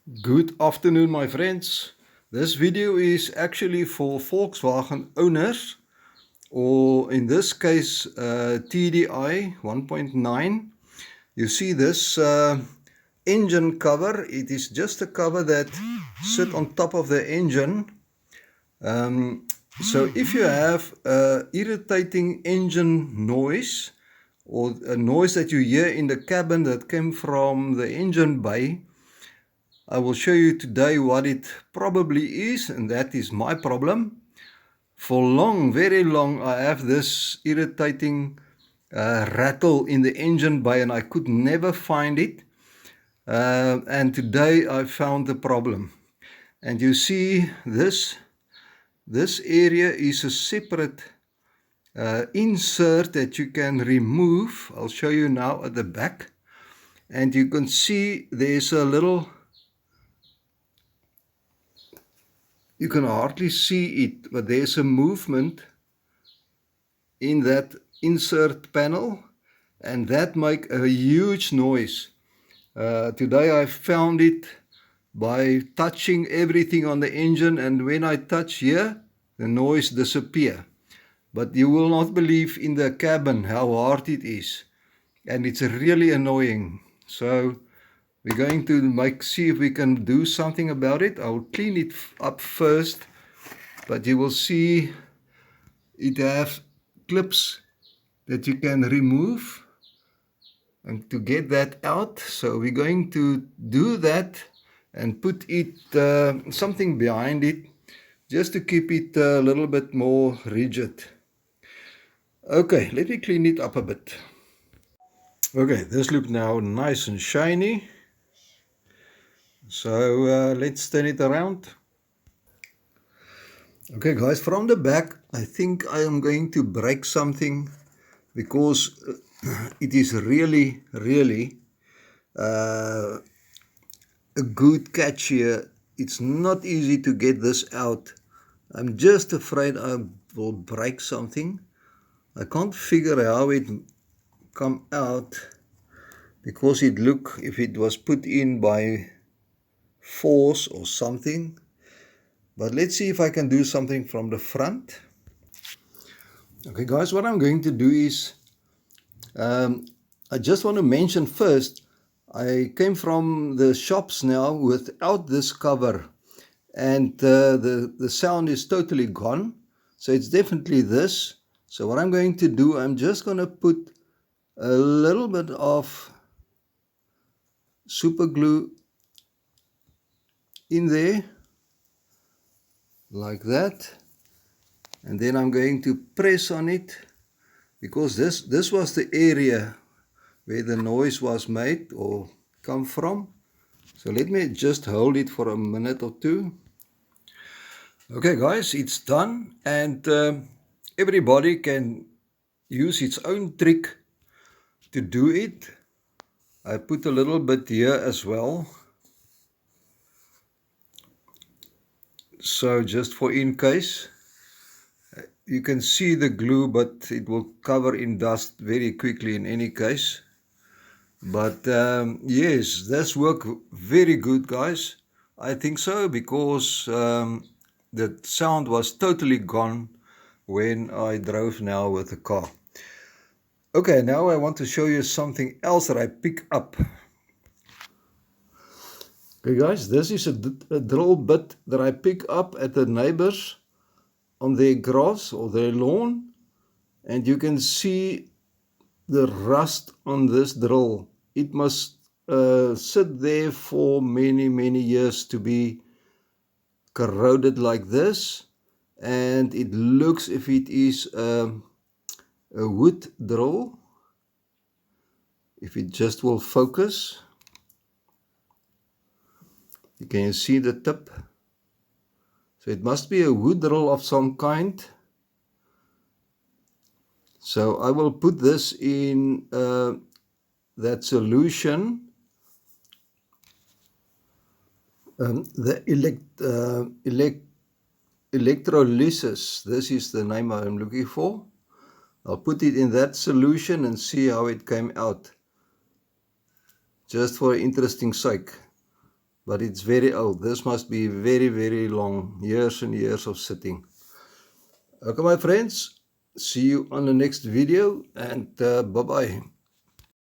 Good afternoon, my friends. This video is actually for Volkswagen owners, or in this case, TDI 1.9. You see this engine cover. It is just a cover that sits on top of the engine. So if you have irritating engine noise, or a noise that you hear in the cabin that came from the engine bay, I will show you today what it probably is, and that is my problem. For long, very long, I have this irritating rattle in the engine bay and I could never find it. And today I found the problem. And you see this area is a separate insert that you can remove. I'll show you now at the back. And you can see there's a little, you can hardly see it, but there's a movement in that insert panel, and that make a huge noise. Today I found it by touching everything on the engine, and when I touch here, the noise disappear. But you will not believe in the cabin how hard it is, and it's really annoying. So we're going to see if we can do something about it. I'll clean it up first, but you will see it has clips that you can remove and to get that out. So we're going to do that and put it something behind it just to keep it a little bit more rigid. Okay, let me clean it up a bit. Okay, this looks now nice and shiny. So let's turn it around. Okay guys, from the back I think I am going to break something because it is really a good catch here. It's not easy to get this out. I'm just afraid I will break something. I can't figure how it come out because it look if it was put in by force or something. But let's see if I can do something from the front. Okay guys, what I'm going to do is I just want to mention first, I came from the shops now without this cover, and the sound is totally gone. So it's definitely this. So what I'm going to do, I'm just going to put a little bit of super glue in there, like that. And then I'm going to press on it, because this was the area where the noise was made or come from. So let me just hold it for a minute or two. Okay guys, it's done, and everybody can use its own trick to do it. I put a little bit here as well, so just for in case. You can see the glue, but it will cover in dust very quickly in any case. But yes, that's worked very good guys. I think so, because the sound was totally gone when I drove now with the car. Okay, now I want to show you something else that I pick up. Okay guys, this is a drill bit that I pick up at the neighbors on their grass or their lawn, and you can see the rust on this drill. It must sit there for many years to be corroded like this, and it looks if it is a wood drill. If it just will focus, you can see the tip. So it must be a wood drill of some kind. So I will put this in that solution, the electrolysis. This is the name I'm looking for. I'll put it in that solution and see how it came out, just for interesting sake. but it's very old. This must be very, very long, years and years of sitting. Okay, my friends, see you on the next video, and bye-bye.